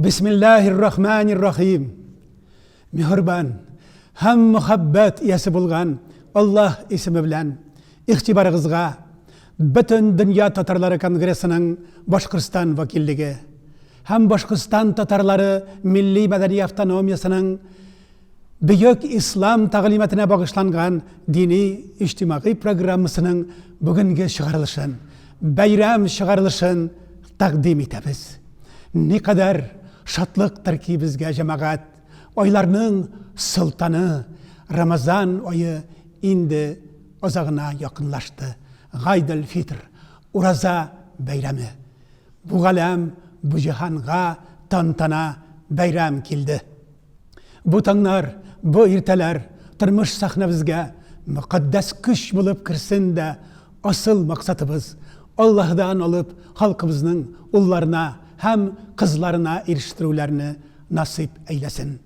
Bismillahirrahmanirrahim. Mehriban, ham muhabbat iyasi bo'lgan Alloh ismi bilan ixtiboringizga butun dunyo tatarlari kongressining Boshqirdiston vakilligi ham Boshqirdiston tatarlari milliy madaniy avtonomiyasining buyuk islom ta'limotine bag'ishlangan diniy ijtimoiy programmasining bugungi shigarilishini, bayram shigarilishini taqdim etamiz. Ne kadar şatlıktır ki bizge cemaat, oylarının sultanı Ramazan ayı indi ozağına yakınlaştı. Gaydel Fitr, Uraza bayramı. Bu galem, bu cihanğa tantana bayram kildi. Bu tanlar, bu irteler, tırmış sahnamızga mukaddes kış bulup kirsin de asıl maksatımız Allah'dan olup halkımızın ullarına hem kızlarına eriştirülerini nasip eylesin.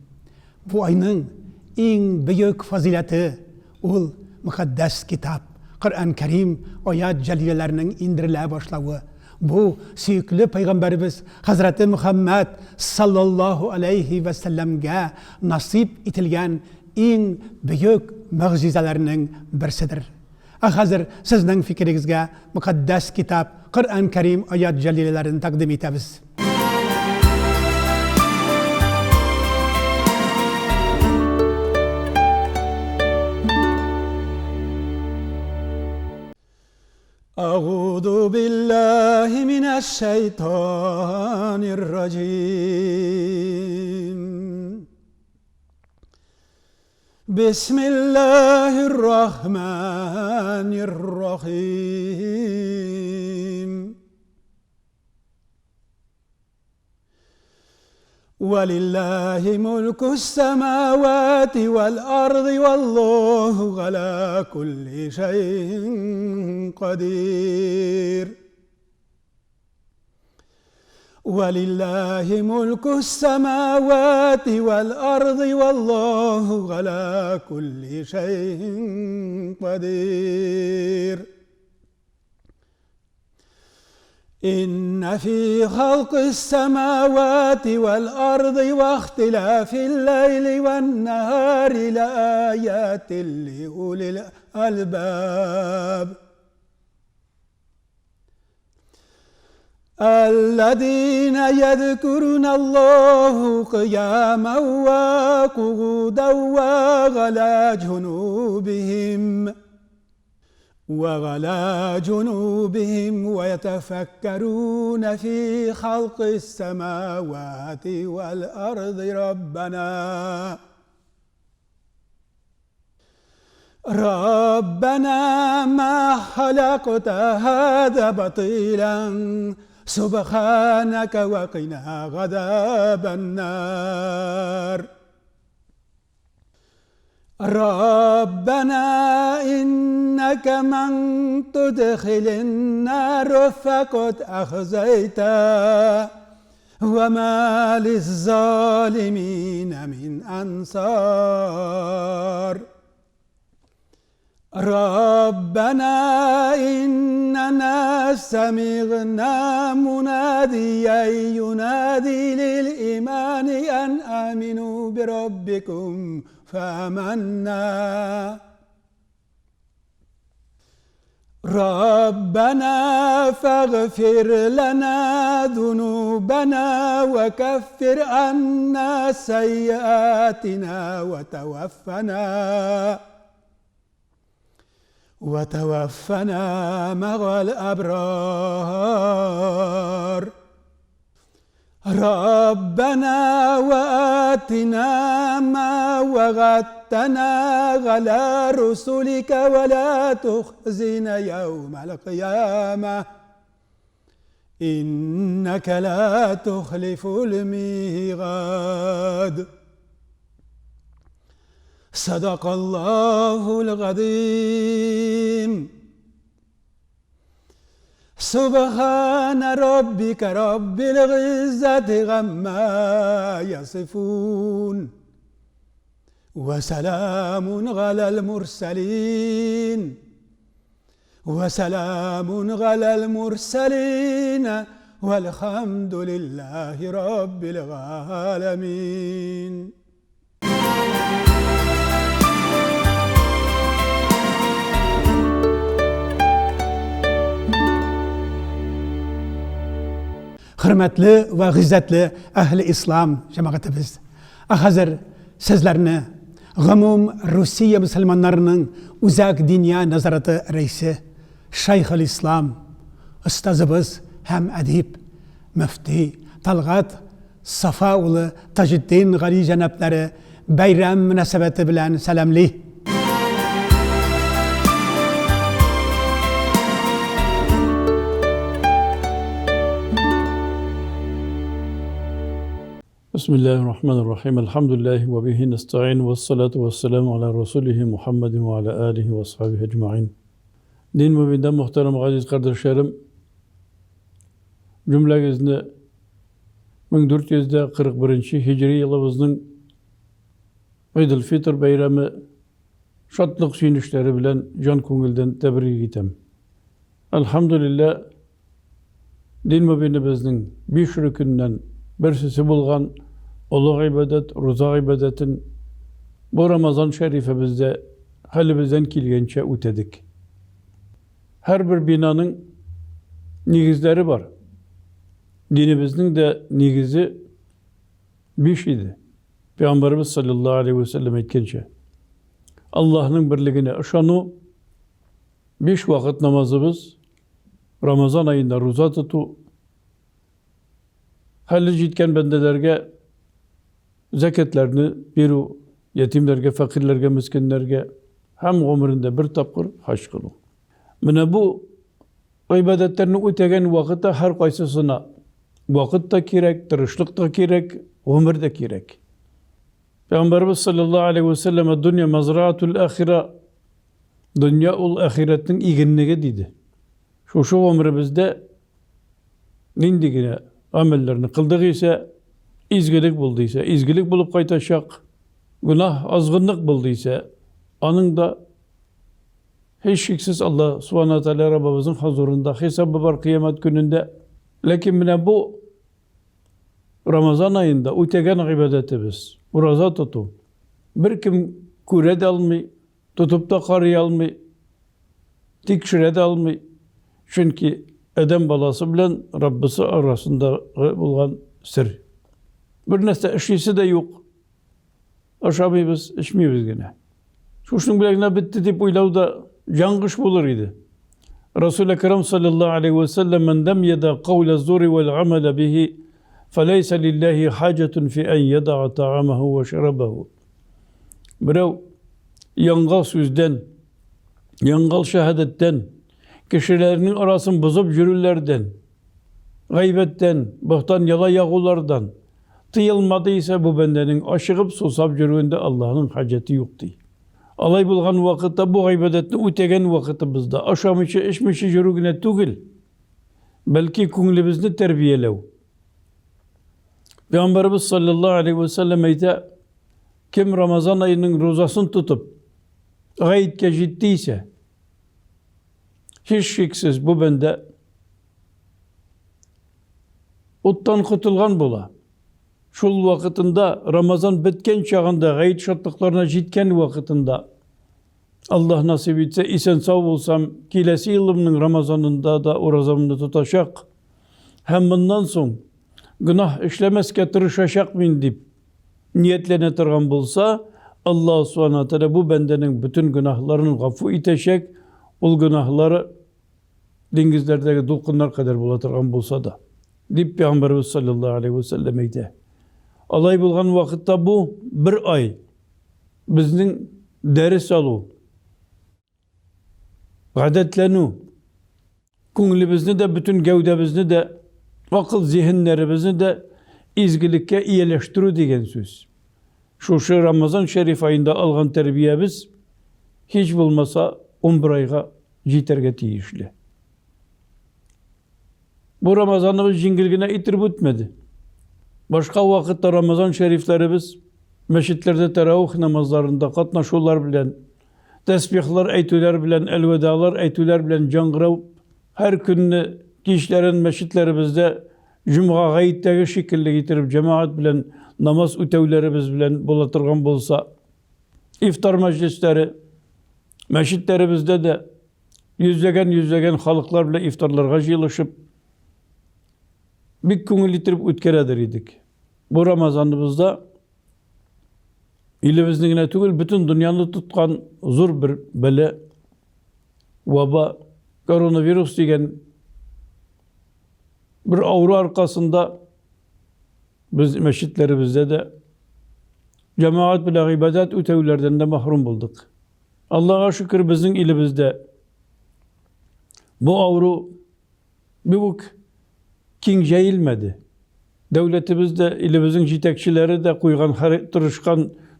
Bu ayının en büyük fazileti ol mukaddes kitap, Kur'an-ı Kerim ayet celilelerinin indirile başlağı. Bu süykülü Peygamberimiz Hazreti Muhammed sallallahu aleyhi ve sellem'ge nasip itilgen en büyük mucizelerinin birisidir. Hazır sizden fikrinizge mukaddes kitap, Kur'an-ı Kerim ayet celilelerini takdim etimiz. A'udhu billahi mineşşeytanirracim. Bismillahirrahmanirrahim. وَلِلَّهِ مُلْكُ السَّمَاوَاتِ وَالْأَرْضِ وَاللَّهُ عَلَى كُلِّ شَيْءٍ قَدِيرٌ وَلِلَّهِ مُلْكُ السَّمَاوَاتِ وَالْأَرْضِ وَاللَّهُ عَلَى كُلِّ شَيْءٍ قَدِيرٌ إن في خلق السماوات والأرض واختلاف الليل والنهار لآيات لأولي الألباب الذين يذكرون الله قياما وقعودا وعلى جنوبهم ويتفكرون في خلق السماوات والأرض ربنا ما خلقت هذا باطلا سبحانك وقنا عذاب النار ربنا إنك من تدخل النار فقد أخزيته وما للظالمين من أنصار ربنا إننا سمعنا مناديا ينادي للإيمان أن آمنوا بربكم فآمنا ربنا فاغفر لنا ذنوبنا وكفر عنا سيئاتنا وتوفنا مع الأبرار ربنا وآتنا ما وعدتنا على رسلك ولا تخزنا يوم القيامة إنك لا تخلف الميعاد صدق الله العظيم سبحان ربك رب العزة عما يصفون وسلام على المرسلين velhamdülillahi rabbil alemin. Hürmetli ve gizzetli ehli İslam cemaatimiz, hazır sizlerini Gımum Rusiya Müslümanlarının uzak dünya nazaratı reisi Şeyhül İslam, ustazımız hem edip, müfti Talgat Safaoğlu Taceddin Gali Cenapları bayram münasebeti bilen selamli. Bismillahirrahmanirrahim. Elhamdülillahi ve bihi nesta'in ve salatu ve selamu ala Resulihi Muhammedin ve ala alihi ve ashabihi ecma'in. Din mübinden muhterem aziz kardeşlerim, cümlenizde 1441 Hicri yılımızın Eid-ül Fitr bayramı şatlık süynüşleri bilen can köngülden tebrik etem. Elhamdülillah, din mübinimizin beş rükünden birisi bulgan ulu ibadet, roza ibadetin bu Ramazan şerifimizde halimizden kilgençe ütedik. Her bir binanın nigizleri var. Dinimizin de nigizi beş idi. Peygamberimiz sallallahu aleyhi ve sellem etkençe Allah'ın birliğine ışanu, 5 vakit namazımız, Ramazan ayında roza tutu, hali jitken bendelerge zeketlerini biru, yetimlerge, fakirlerge, miskinlerge hem ömründe bir tapkır haç kılın. Mine bu ibadetlerini ütegen vakitte her kaysısına vakit da kirek, tırışlık da kirek, ömür de kirek. Peygamberimiz sallallahu aleyhi ve sellem dünya mazraatul ahira, dünya ul ahiretin iginliği dedi. Şu ömrümüzde nindigine amellerini kıldığı ise, izgilik bulduysa, izgilik bulup kaytaşak, günah, azgınlık bulduysa, anın da hiç şüphesiz Allah subhanahu wa ta'ala Rabbimizin huzurunda hesabı var kıyamet gününde. Lakin mine bu Ramazan ayında ütegen ibadetimiz, roza tutum. Bir kim kure de almay, tutup da karı almay, tikşire de almay. Çünkü Edem balası bilen Rabbisi arasında bulgan sır. Bir nesne işisi de yok. Aşamayız, içmeyiz yine. Şuşun bilekine bitti deyip uylav da cangış bulur idi. Resul-i Ekrem sallallahu aleyhi ve sellem men dem yeda kavle zuri vel amele bihi feleyse lillahi hacetun fi en yeda'a ta'amahu ve şerabahu. Birev yangal sözden, yangal şehadetten, kişilerinin arasını bozup yürürlerden, gaybetten, bahtan yala yağulardan tıyılmadıysa bu bendenin aşığıp susap yürüğünde Allah'ın haceti yoktu. Alay bulgan vakitte bu gaybedetle ütegen vakitimizde aşamışı içmişi yürüğüne tügül. Belki künlümüzü terbiyelev. Peygamberimiz sallallahu aleyhi ve sellem eyte kim Ramazan ayının rozasını tutup gayetke ciddiyse hiç şüphesiz bu bende ottan kurtulgan bola. Şul vakitinde Ramazan bitken çağında gayet şartlıklarına jitken vakitinde Allah nasip etse isen sağ olsam kilesi yılımın Ramazanında da o rozamını tutaşak. Hem bundan son günah işlemezke tırışaşak min deyip niyetlene tırgan bulsa Allah subhanahu teala bu bendenin bütün günahlarını gafu iteşek, ol günahları dengizlerdeki dolkunlar kadar bulatırgan bulsa da. Deyip Peygamberimiz sallallahu aleyhi ve sellem eydi. Alay bulgan vakitte bu bir ay bizning ders alu, gadetlenu, künlimizni de bütün gevdemizni de akıl zihinlerimizni de izgilikke iyeleştiru degen söz. Şu Ramazan şerif ayında algan terbiyemiz hiç bulmasa 11 ayga jiterge tiyişli. Bu Ramazanımız jingilgine itirip ötmedi. Başka vakitte Ramazan şeriflerimiz meşitlerde teravih namazlarında katnaşular bilen, tesbihler eytüler bilen, elvedalar eytüler bilen cangırav her günü kişilerin meşitlerimizde Cuma gayetdagi şekilde getirip cemaat bilen namaz ötevlerimiz bilen bolatırgan bolsa, iftar meclisleri, meşitlerimizde de yüzlegen halıklar bile iftarlarga jyylışıp bir köngül yitirip ötkeredir idik. Bu Ramazanımızda ilimizdikine tügül bütün dünyanı tutkan zor bir bele, vaba, koronavirüs degen bir avru arkasında biz meşitlerimizde de cemaat bile ibadet ötevlerden de mahrum bulduk. Allah'a şükür bizim ilimizde bu avru büyük king jeyilmedi. Devletimizde ilimizin jitekçileri de kuygan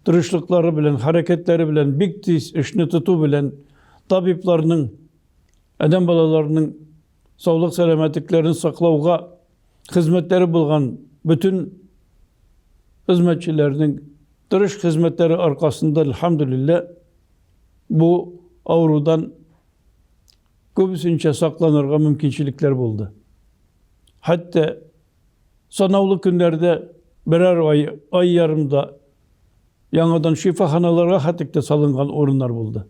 tırışlıkları bilen, hareketleri bilen, biktis işini tutu bilen, tabiplarının, adam balalarının sağlık selametliklerini saklauga hizmetleri bulgan bütün hizmetçilerinin tırış hizmetleri arkasında elhamdülillah bu avrudan köpüsünçe saklanırga mümkünçilikler buldu. Hatta sanavlı günlerde birer ay yarımda yanıdan şifahanalara hatikte salıngan orunlar buldu.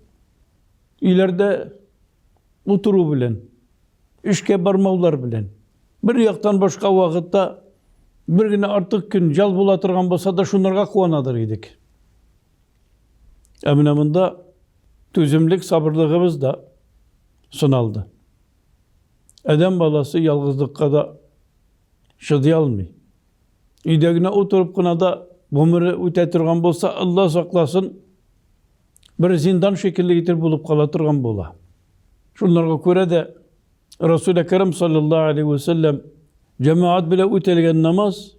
İleride uturu bilen, işke barmavlar bilen, bir yaktan başka vakitte bir güne artık gün jal bulatırgan bolsa da şunlarga kuanadır idik. Eminamında tüzümlük sabırlığımız da sınaldı. Adam balası yalgızlıkka da şıdıya almay. İdegine oturup kına da bumuru ütetirgan bolsa Allah saklasın bir zindan şekilli getir bulup kalatırgan bola. Şunlarga köre de Resul-i Ekrem sallallahu aleyhi ve sellem cemaat bile ütelgen namaz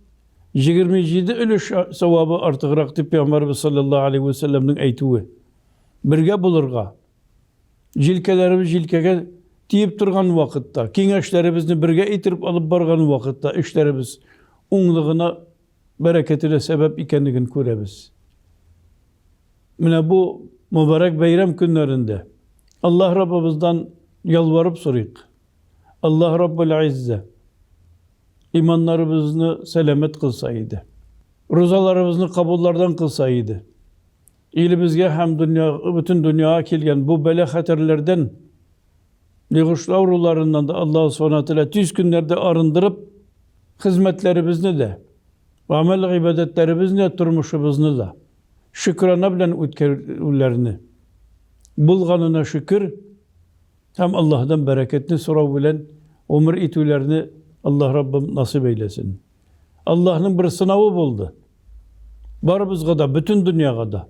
27 ölüş sevabı artıqraq dip Peygamberimiz sallallahu aleyhi ve sellem'nin eytuvi. Birge bulurga. Jilkelerimiz jilkege tiyip turgan vakitta, kengeşlerimizni birge itirip alıp bargan vakitta işlerimiz oňlygına, bereketine sebep ikenligini körebiz. Mine bu mübarek bayram günlerinde Allah Rabbimizden yalvarıp soryk. Allah Rabbul İzze imanlarımızı selamet kılsaydı. Rozalarımızı kabullardan kılsaydı. İlimizge hem bütün dünyaya kelgen bu bela haterlerden yığışlı avrularından da Allah subhanahu teala tüz günlerde arındırıp hizmetlerimizni de amel ibadetlerimizni de turmuşumuzni da şükrana bilen ütkerlerini bulganına şükür hem Allah'tan bereketini sorav bilen ömür itülerini Allah Rabbim nasip eylesin. Allah'ın bir sınavı buldu. Barımızga da, bütün dünyaya da.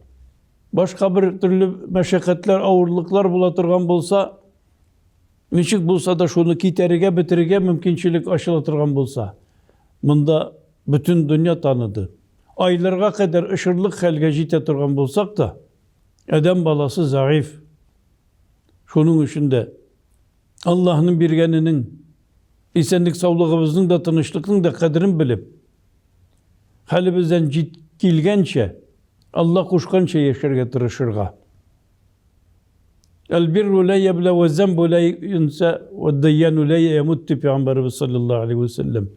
Başka bir türlü meşakkatler, ağırlıklar bulatırgan bolsa, niçik bulsa da şunu kiterige, bitirige mümkünçilik aşılatırgan bolsa, bunda bütün dünya tanıdı. Aylarga kadar ışırlık helge jitetirgan bolsak da, adam balası zayıf. Şunun içinde Allah'ın birgeninin, İsenlik sağlığımızın da tanışlıkın da kadrini bilip, halimizden kilgençe, Allah kuşkança yaşarga tırışırga. El birru la yebla ve zembu la yunsa ve dayyanu la yemutti Peygamberimiz sallallahu aleyhi ve sellem.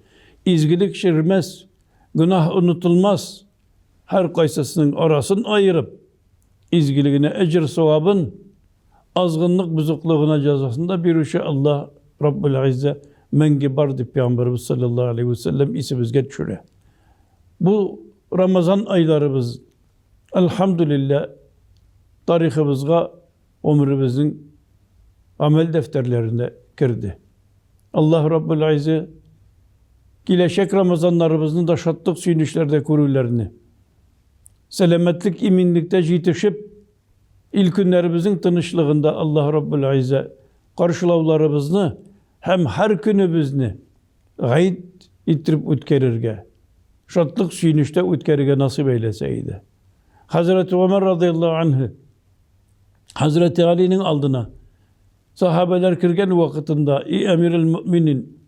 İzgilik şirmez, günah unutulmaz. Her kaysasının arasını ayırıp, izgiliğine ecir sevabın, azgınlık buzukluğuna cezasında bir işe Allah Rabbul İzze mengi bardı Peygamberimiz sallallahu aleyhi ve sellem isimizge düşüre. Bu Ramazan aylarımız elhamdülillah tarihimizga ömrümüzün amel defterlerine girdi. Allah Rabbul İzze gileşek Ramazanlarımızın da şatlık süynüşlerde kuruylarını selametlik iminlikte jitişip ilk günlerimizin tanışlığında Allah Rabbul İzze karşılavlarımızını hem her günümüzni gayet itirip ütkerirge, şatlık süynüşte ütkerirge nasip eyleseydi. Hazreti Ömer radıyallahu anh'ı Hazreti Ali'nin aldına sahabeler kirgen vakitinde emiril müminin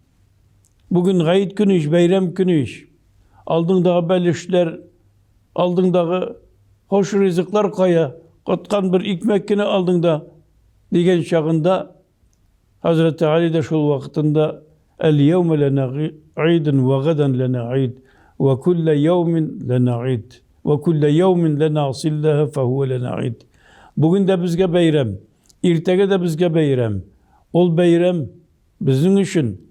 bugün gayet günü iş, bayram günü iş, aldığındağı belişler, aldığındağı hoş rızıklar koya, kotkan bir ekmekkini aldığında digen çağında Hazreti Ali de şu vakitinde اليوم لنا عيد وغدا لنا عيد وكل يوم لنا عيد وكل يوم لنا صلها فهو لنا عيد. Bugün de bizge bayram, ertege de bizge bayram. Ol bayram bizim için.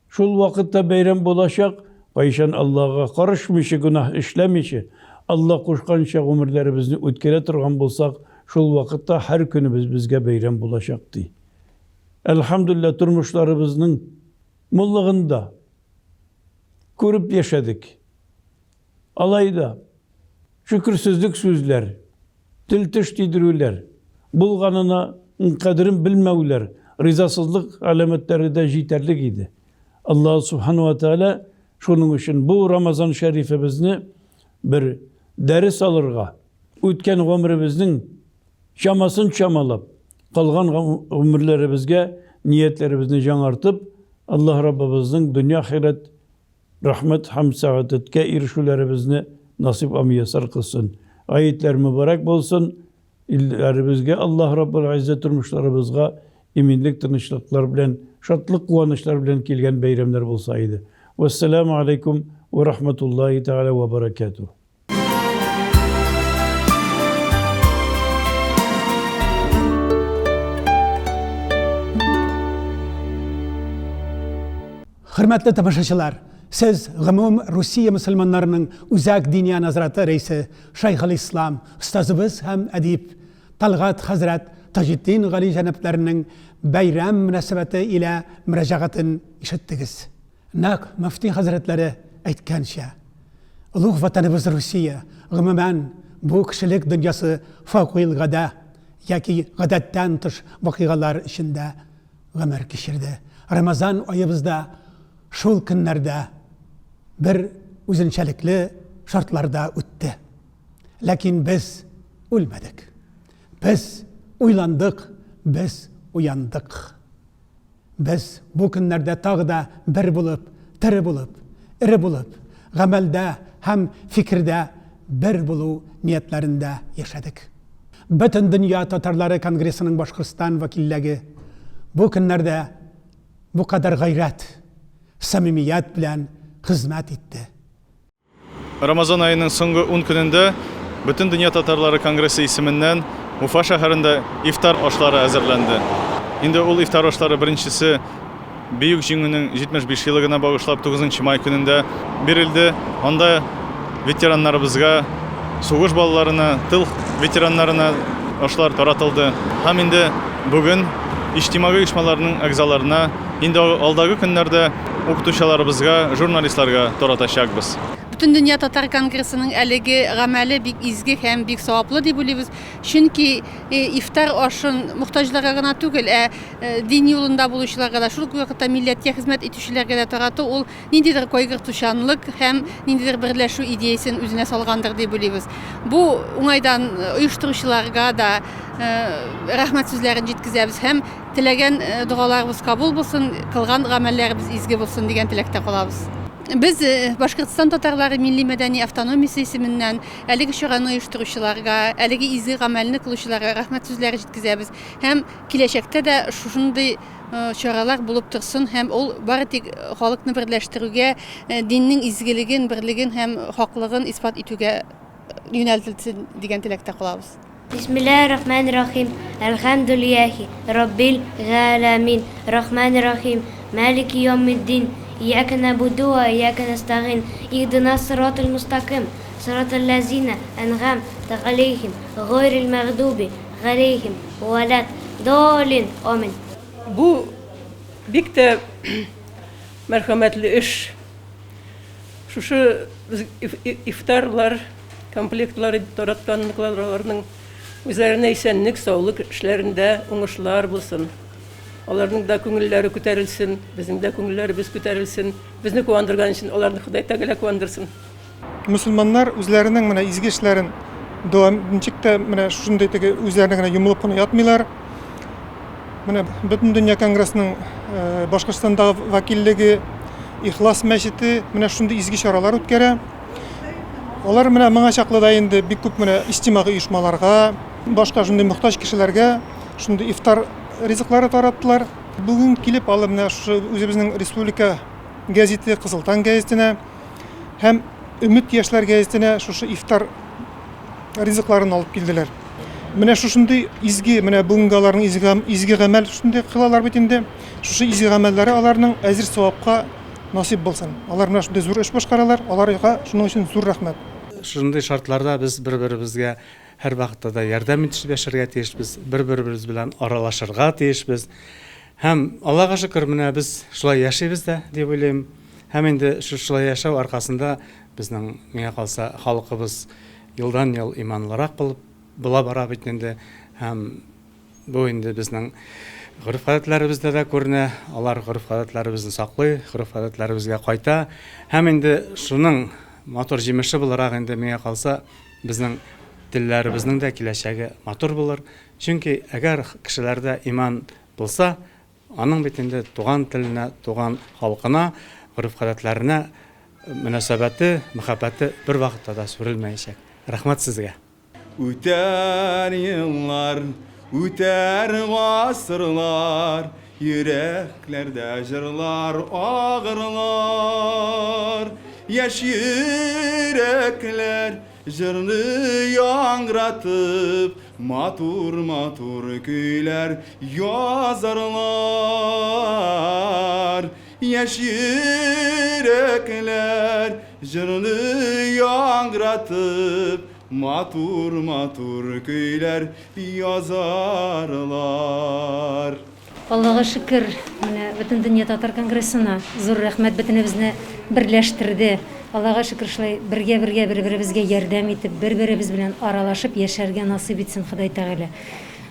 Şol vakitte bayram bolaşak, kayşan Allah'a karışmışı, günah işlemişi, Allah koşkança ömürlerimizni ötkere turgan bolsak, şol vakitte her günü bizge bayram bolaşaktı. Elhamdülillah turmuşlarımızın mullığında görüp yaşadık. Alayda şükürsüzlük sözler, dil tiştidirüler, bulganına kadrin bilmevler, rizasızlık alametleri de yeterlik idi. Allah subhanahu ve teala şunun için bu Ramazan-ı Şerifimizni bir ders alırga, ötken ömrümüzün şamasını çamalap, kalgan ömürlerimizge niyetlerimizni жаңartıp, Allah Rabbimizin dünya ahiret rahmet ham saadetke erişülerimizni nasip amiyasar kılsın. Ayetler mübarek bolsun. İllerimizge Allah Rabbul İzzet turmuşlarımızga eminlik, tınışlıklar bilen, şatlık, kuvanışlar bilen kelgen beyramlar bolsaydı. Vesselamu aleyküm ve rahmetullahi teala ve berekatuhu. Hürmetli tamaşaçılar, siz Gümum Rusiya Müslümanlarının Uzak Dünya Nazarati Reisi Şeyhül İslam, Ustazımız hem Edip Talgat Hazret Taceddin Gali Cenaplarının bayram münasebeti ile müracaatını işittiniz. Nak Müftü Hazretleri aytkancha, ulug' vatanimiz Rusiya, gumuman bu kişilik dünyası favqulgada yoki g'adatdan tish voqealar içinde ömür geçirdi. Ramazan ayımızda şol günlerde bir o'zinchalikli şartlarda o'tdi. Lakin biz o'lmadik. Biz uylandık, biz uyandık. Biz bu günlerde tağ da bir bulup, tiri bulup, iri bulup, gamelde hem fikirde bir bulu niyetlerinde yaşadık. Bütün Dünya Tatarları Kongresi'nin Başkırstan vakilleri bu günlerde bu kadar gayret, samimiyet bilen hizmet etti. Ramazan ayının soңғы 10 gününde bütün Dünya Tatarları Kongresi isiminden Ufa şehirinde iftar aşları hazırlandı. Indi ol iftar aşları birincisi Büyük Jingü'nün 75 yılına bağışlap 9 May gününde verildi. Onda veteranlarımızga, soğuş balalarına, tıl veteranlarına aşılar taratıldı. Hem indi bugün içtimai uyuşmalarının agzalarına, indi alдағы günlerde okutuşalarımızga, jurnalistlarga taratacakbız. Bütün Dünya Tatar Kongresi'nin әлеге гамәле бик изге һәм бик саваплы дип уйлыйбыз. Чөнки ифтар ашын мохтаҗларга гына түгел, дин юлында булучыларга да, шул ук вакытта милләткә хезмәт итүчеләргә дә тарату ул ниндидер кайгыртучанлык һәм ниндидер берләшү идеясын үзенә салгандыр дип уйлыйбыз. Бу уңайдан оештыручыларга да рәхмәт сүзләрен җиткезәбез һәм теләгән дугаларыбыз кабул булсын, кылган гамәлләребез изге булсын дигән теләктә калабыз. Biz Башкортстан татарлары милли мәдәни автономиясе исеменнән әлеге чараны оештыручыларга, әлеге изге гамәлне кылучыларга рәхмәт сүзләре җиткезәбез. Һәм киләчәктә дә шушындый чаралар булып торсын һәм ул бары тик халыкны берләштерүгә, диннең изгелеген, берлеген һәм хаклыгын исбат итүгә юнәлтелсен дигән теләктә калабыз. Bismillahirrahmanirrahim. Elhamdülillahi Rabbil alamin. Rahmanirrahim. Maliki yawmiddin. إياك نعبد وإياك نستعين اهدنا الصراط المستقيم صراط الذين أنعمت عليهم غير المغضوب عليهم ولا الضالين آمين. Bu bik de merhametli iş. Şu iftarlar, komplektleri taratkanlıklarının üzerine esenlik, sağlık işlerinde uğuşlar bulsun. Onların da köngülleri köterilsin, bizim de köngüllerimiz köterilsin. Bizni kuvandırgan için onların Huday Teala kuvandırsın. Müslümanlar özlerinin mene izgi işlerin dawamçıkta mene şunday tege özlerine yumulup kunu yatmıyorlar. Mene bütün Dünya Kongresi'nin Başkırstan'da vakilligi, İhlas Meşiti mene şunday izgi şaralar ötkere. Onlar mene mağa çaklı da endi bir köp mene içtimai uyuşmalarga, başka şunday muhtaç kişilerge şunday iftar rızıkları tarattılar. Бүген килеп алып менә шушы үзебезнең республика газеты Кызыл таң газетенә һәм Өмет яшьләр газетенә шушы ифтар ризыкларын алып килделәр. Менә шушындый изге, менә бүгенге аларның изге гамәл шундый кылалар бит инде. Шушы изге гамәлләре аларның әзер савапка насип булсын. Алар менә шундый зур эш башкаралар, аларга шуның өчен зур рәхмәт. Шундый шартларда без бер-беребезгә һәр вакытта да ярдәм итешеп яшәргә тиешбез, бер-беребез белән аралашырга тиешбез. Һәм Аллаһка шөкер, менә без шулай яшибез дә дип уйлыйм. Һәм инде шулай яшәү аркасында безнең миңа калса халкыбыз елдан-ел иманлырак булып була бара бит инде. Һәм бу инде безнең гореф-гадәтләребездә дә күренә. Алар гореф-гадәтләребезне саклый, гореф-гадәтләребезгә кайта. Һәм инде шуның матур җимеше буларак инде миңа калса безнең телләребезнең дә киләчәге матур булыр. Чөнки әгәр кешеләрдә иман булса, аның бит инде туган теленә, туган халкына, гореф-гадәтләренә мөнәсәбәте, мәхәббәте бер вакытта да сүрелмәячәк. Рәхмәт сезгә. Үтәр еллар, үтәр гасырлар, йөрәкләрдә җырлар агырлар. Яшь йөрәкләр җырны яңгыратып, матур-матур көйләр язарлар. Яшь йөрәкләр җырны яңгыратып, матур-матур көйләр язарлар. Аллаһка шөкер, менә бөтен дөнья татар конгрессына зур рәхмәт, бөтенебезне берләштерде. Аллаһка шөкер, шулай бергә-бергә бер-беребезгә ярдәм итеп, бер-беребез белән аралашып яшәргә насыйп итсен Ходай Тәгалә.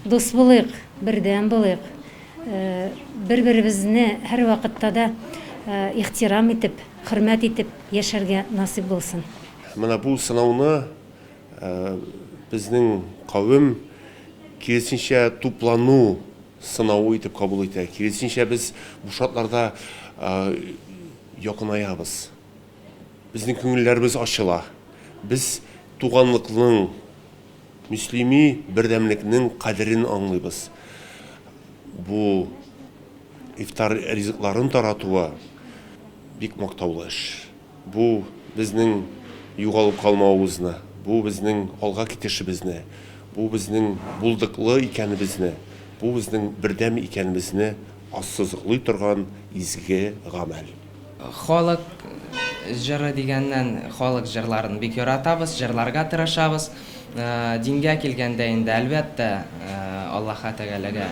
Дус булыйк, бердәм булыйк. Бер-беребезне һәр вакытта да ихтирам итеп, хөрмәт итеп яшәргә насыйп булсын. Менә бу сынауны безнең кавым киресенчә туплану сынауы итеп кабул итә. Киресенчә без бу шартларда якынаябыз. Безнең күңелләребез ачыла. Без туганлыкның, мөслими бердәмлекнең кадерен аңлыйбыз. Бу ифтар ризыкларын таратуы бик мактаулы эш. Бу безнең югалып калмавыбызны, бу безнең алга китешебезне, бу безнең булдыклы икәнебезне, бу безнең бердәм икәнебезне ассызыклый торган изге гамәл. Халык җыры дигәннән халык җырларын бик яратабыз, җырларга тырышабыз. Дингә килгәндә инде әлбәттә Аллаһка Тәгаләгә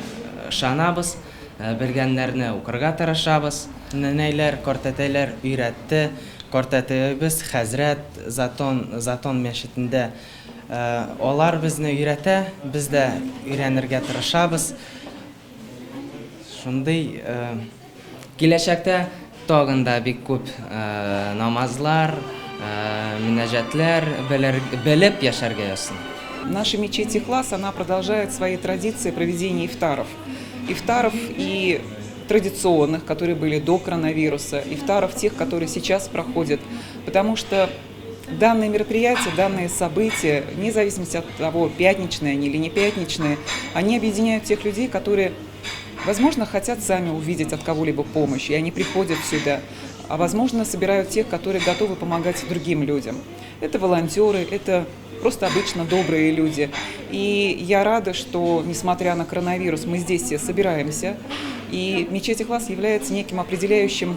ышанабыз, белгәннәрне укырга тырышабыз. Нәнәйләр, картәтәйләр өйрәтте. Картәтәбез хәзрәт Затон мәчетендә алар безне өйрәтә, без дә өйрәнергә тырышабыз. Шундый киләчәктә тагын да бик күп намазлар, мөнәҗәтләр белеп яшәргә ясын. Наша мечеть Ихлас, она продолжает свои традиции проведения ифтаров. Ифтаров и традиционных, которые были до коронавируса, ифтаров тех, которые сейчас проходят. Потому что данные мероприятия, данные события, вне зависимости от того, пятничные они или не пятничные, они объединяют тех людей, которые, возможно, хотят сами увидеть от кого-либо помощь, и они приходят сюда. А возможно, собирают тех, которые готовы помогать другим людям. Это волонтеры, это просто обычно добрые люди. И я рада, что, несмотря на коронавирус, мы здесь все собираемся. И мечеть Ихлас является неким определяющим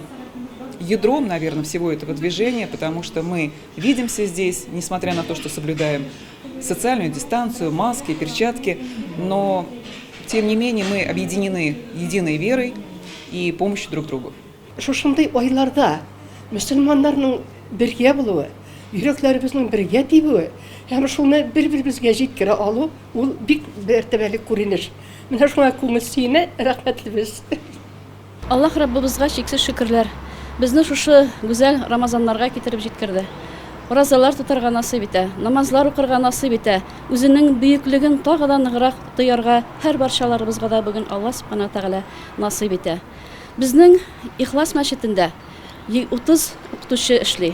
ядром, наверное, всего этого движения, потому что мы видимся здесь, несмотря на то, что соблюдаем социальную дистанцию, маски, перчатки, но, тем не менее, мы объединены единой верой и помощью друг другу. Шушындай ойларда мөселманнарның бергә булуы, йөрәкләребезнең бергә тибүе, һәм шуны бер-беребезгә җиткерә алу, ул бик мәртәбәле күренеш. Менә шуңа күңел сөенә, рәхмәтлебез. Аллаһ Раббыбызга чиксез шөкерләр. Безне шушы гүзәл Рамазаннарга китереп җиткерде. Уразалар тотарга насыйп итә, намазлар укырга насыйп итә, үзенең бөеклеген тагы да ныграк тоярга һәр барчаларыбызга да бүген Аллаһ Субхана Тәгалә насыйп итә. Безнең Ихлас мәчетендә 30 укытучы эшли.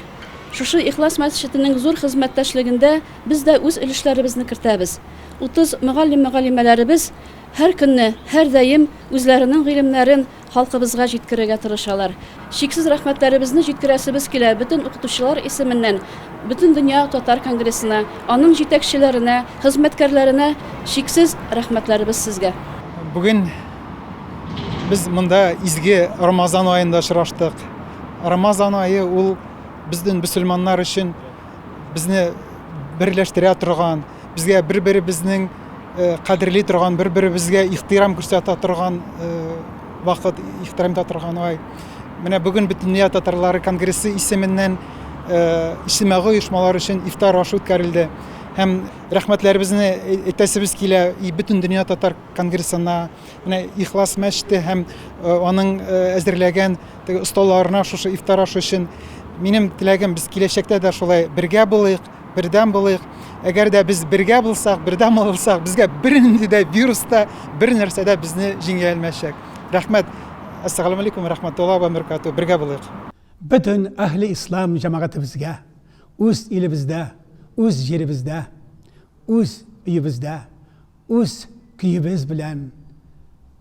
шушы Ихлас мәчетенең зур хезмәттәшлегендә без дә үз өлешләребезне кертәбез. 30 мөгаллим-мөгаллимәләребез һәр көнне, һәр даим үзләренең гыйлемнәрен халкыбызга җиткерергә тырышалар. Шиксез рәхмәтләребезне җиткерәсебез килә бөтен укытучылар исеменнән, бөтен дөнья татар конгрессына, аның җитәкчеләренә, хезмәткәрләренә шиксез рәхмәтләребез сезгә. Бүген без монда изге Рамазан аенда очраштык. Рамазан айы ул безнең мөселманнар өчен безне берләштерә торган, безгә бер-беребезнең кадерли торган, бер-беребезгә ихтирам күрсәтә торган вакыт, ихтирам итә торган ай. Менә бүген бөтен дөнья татарлары конгрессы исеменнән иҗтимагый оешмалар өчен ифтар ашы үткәрелде. Һәм рәхмәтләребезне әйтәсебез килә бөтен дөнья татар конгрессына, менә Ихлас мәчете һәм аның әзерләгән осталарына шушы ифтар ашы өчен минем теләгем без киләчәктә дә шулай бергә булыйк, бердәм булыйк. Әгәр дә без бергә булсак, бердәм булсак, безгә бернинди дә вирус та, бер нәрсә дә безне җиңә алмаячак. Рәхмәт. Ассаламу алейкум ва рахматуллаһи ва баракатуһ. Бергә булыйк. Bütün ahli İslam cemaatibizge, üz ilimizde, üz yerimizde, üz üyümüzde, üz köyümüz bilen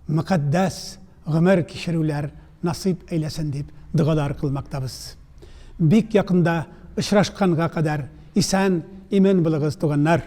mukaddes ömür kişirular nasip eylesin deyip dualar kılmaktabız. Bik yakında ışraşkanğa kadar isen imen bulağız tuğanlar.